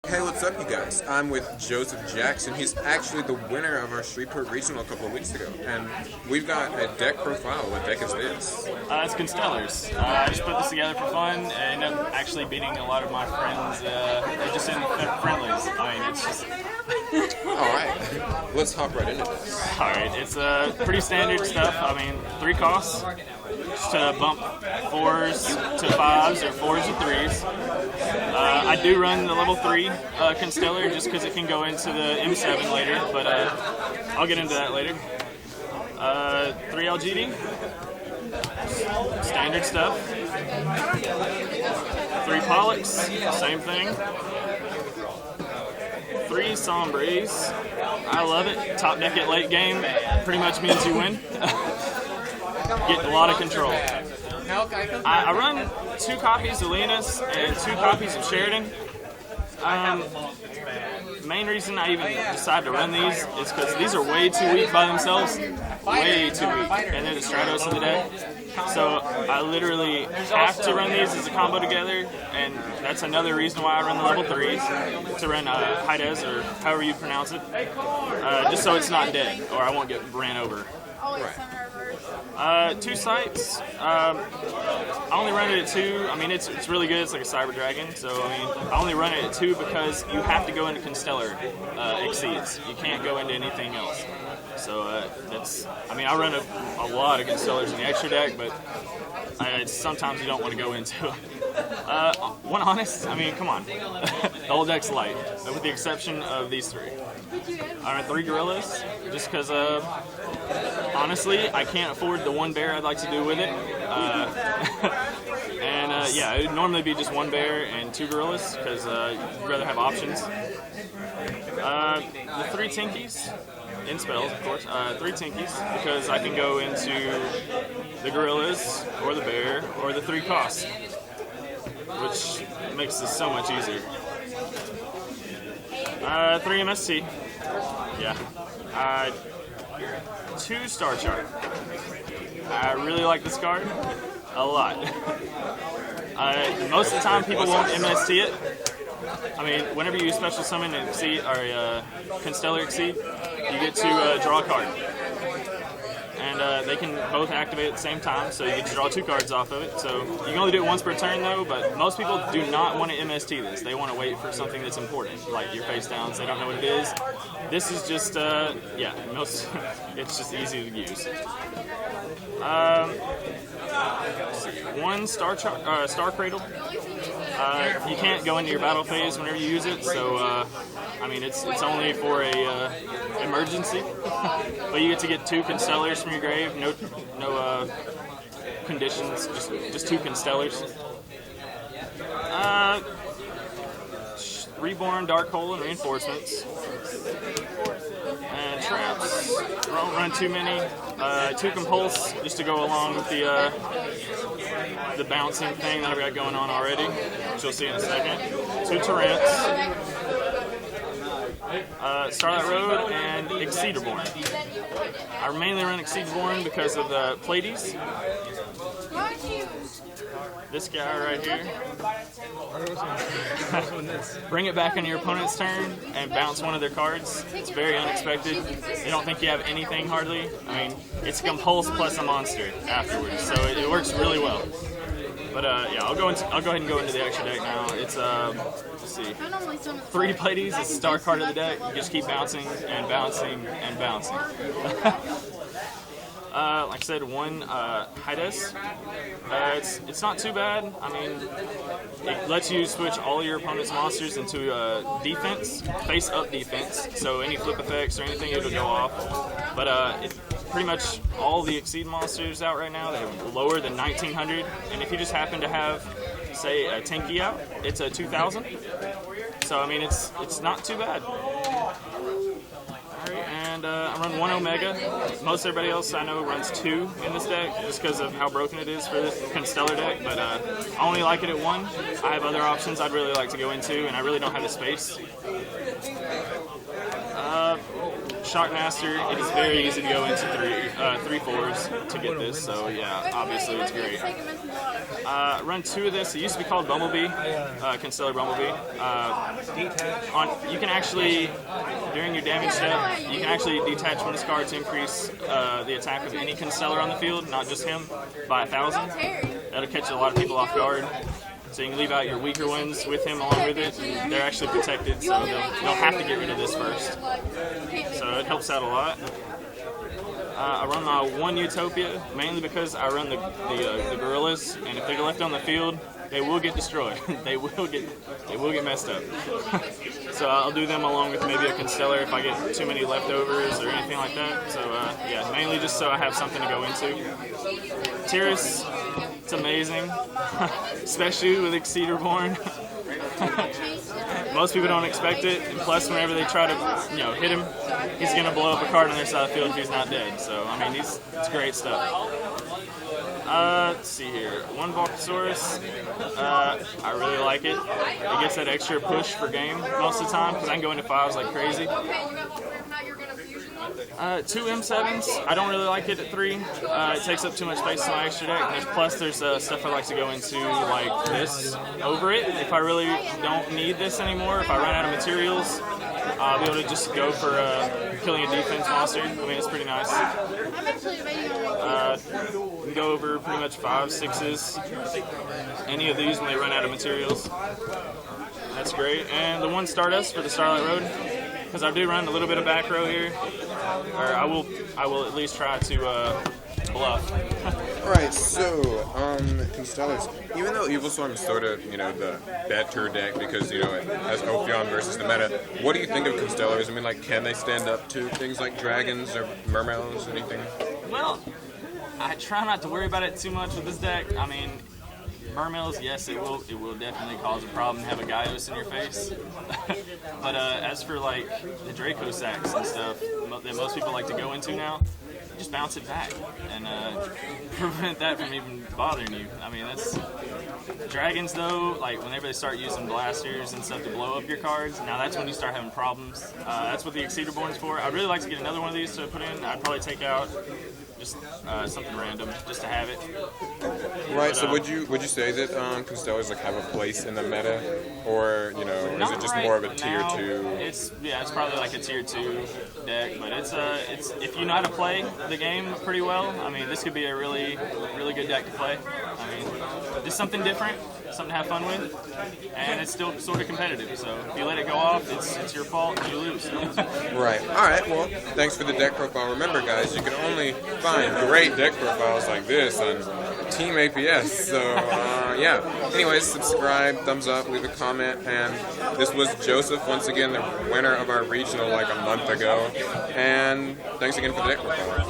Hey, what's up, you guys? I'm with Joseph Jackson. He's actually the winner of our Shreveport Regional a couple of weeks ago. And we've got a deck profile. What deck is this? It's Constellars. I just put this together for fun and ended up actually beating a lot of my friends just in friendlies. I mean, it's just... Alright, let's hop right into this. Alright, it's pretty standard stuff. I mean, 3 costs just to bump 4s to 5s or 4s to 3s. I do run the level 3 Constellar just because it can go into the M7 later, but I'll get into that later. 3 LGD, standard stuff. 3 Pollux, same thing. 3 Sombres, I love it. Top deck at late game pretty much means you win. Get a lot of control. I run 2 copies of Linus and 2 copies of Sheridan. Main reason I even decided to run these is because these are way too weak by themselves. Way too weak. And they're the Stratos of the deck. So I literally have to run these as a combo together, and that's another reason why I run the level 3s, to run Hides, or however you pronounce it, just so it's not dead, or I won't get ran over. Right. 2 sites. I only run it at 2. I mean, it's really good. It's like a Cyber Dragon. So I mean, I only run it at 2 because you have to go into Constellar exceeds. You can't go into anything else. So that's. I mean, I run a lot of Constellars in the extra deck, but sometimes you don't want to go into. One honest. I mean, come on. The whole deck's light, with the exception of these 3. I run 3 Gorillas just because. Honestly, I can't afford the 1 bear I'd like to do with it. Yeah, it would normally be just 1 bear and 2 gorillas because you'd rather have options. The 3 Tinkies, in spells, of course. 3 Tinkies because I can go into the gorillas or the bear or the 3 costs, which makes this so much easier. 3 MST. Yeah. 2 Star Chart. I really like this card a lot. Most of the time people won't MST it. I mean, whenever you special summon and exceed, or Constellar exceed, you get to draw a card. And they can both activate at the same time, so you get to draw 2 cards off of it. So you can only do it once per turn though, but most people do not want to MST this. They want to wait for something that's important, like your face downs. They don't know what it is. This is just, yeah, it's just easy to use. 1 Star Cradle. You can't go into your battle phase whenever you use it, so I mean it's only for a emergency. But you get to get 2 Constellars from your grave. No conditions. Just 2 Constellars. Reborn, Dark Hole, and Reinforcements. And traps. Won't run too many. 2 Compulse just to go along with the bouncing thing that I've got going on already, which you'll see in a second. 2 Torrents. Starlight Road and Exceederborn. I mainly run Exceederborn because of the Pleiades. This guy right here. Bring it back on your opponent's turn and bounce one of their cards. It's very unexpected. They don't think you have anything hardly. I mean, it's Compulse plus a monster afterwards, so it works really well. But yeah, I'll go ahead and go into the extra deck now. It's let's see, 3 Pleiades. It's the star card of the deck. You just keep bouncing and bouncing and bouncing. Like I said, 1 Hides. It's not too bad. I mean, it lets you switch all your opponent's monsters into defense, face-up defense. So any flip effects or anything, it'll go off. But it's pretty much all the Exceed monsters out right now. They have lower than 1900. And if you just happen to have, say, a Tinky out, it's a 2000. So I mean, it's not too bad. And I run 1 Omega. Most everybody else I know runs 2 in this deck just because of how broken it is for this Constellar deck, but I only like it at 1. I have other options I'd really like to go into, and I really don't have the space. Shockmaster, it is very easy to go into 3/4s to get this, so yeah, obviously it's great. Run 2 of this. It used to be called Bumblebee, Constellar Bumblebee. You can actually, during your damage step, you can actually detach one of his cards to increase the attack of any Constellar on the field, not just him, by 1,000. That'll catch a lot of people off guard. So you can leave out your weaker ones with him along with it, and they're actually protected, so they'll have to get rid of this first. So it helps out a lot. I run my 1 Utopia, mainly because I run the gorillas, and if they're left on the field, they will get destroyed. they will get messed up. So I'll do them along with maybe a Constellar if I get too many leftovers or anything like that. So yeah, mainly just so I have something to go into. Tyrus, it's amazing, especially with Exceederborn. Most people don't expect it, and plus whenever they try to hit him, he's going to blow up a card on their side of the field if he's not dead. So, I mean, it's great stuff. Let's see here. 1 Volcasaurus. I really like it. It gets that extra push for game most of the time, because I can go into 5s like crazy. 2 M7s. I don't really like it at 3. It takes up too much space in my extra deck. And there's stuff I like to go into like this over it. If I really don't need this anymore, if I run out of materials, I'll be able to just go for killing a defense monster. I mean, it's pretty nice. You can go over pretty much 5s, 6s. Any of these when they run out of materials. That's great. And the 1 Stardust for the Starlight Road, because I do run a little bit of back row here. Or I will at least try to bluff. Alright, so, Constellars, even though Evilswarms is sort of, the better deck because, it has Ophion versus the meta, what do you think of Constellars? I mean, like, can they stand up to things like dragons or mermels or anything? Well, I try not to worry about it too much with this deck. I mean, Mermels, yes, it will definitely cause a problem to have a Gaios in your face. But as for like the Draco sacks and stuff that most people like to go into now, you just bounce it back and prevent that from even bothering you. I mean, that's dragons though. Like whenever they start using blasters and stuff to blow up your cards, now that's when you start having problems. That's what the Exceederborn's for. I'd really like to get another one of these to put in. I'd probably take out just something random just to have it. Right. But, so would you say that Constellars like have a place in the meta, or is it just more of a tier 2? It's probably like a tier 2 deck, but it's if you know how to play the game pretty well, I mean this could be a really good deck to play. I mean, just something different, something to have fun with, and it's still sort of competitive. So if you let it go off, it's your fault and you lose. Right. All right. Well, thanks for the deck profile. Remember, guys, you can only find great deck profiles like this on Team APS. So yeah. Anyways, subscribe, thumbs up, leave a comment, and this was Joseph once again, the winner of our regional like a month ago. And thanks again for the deck profile.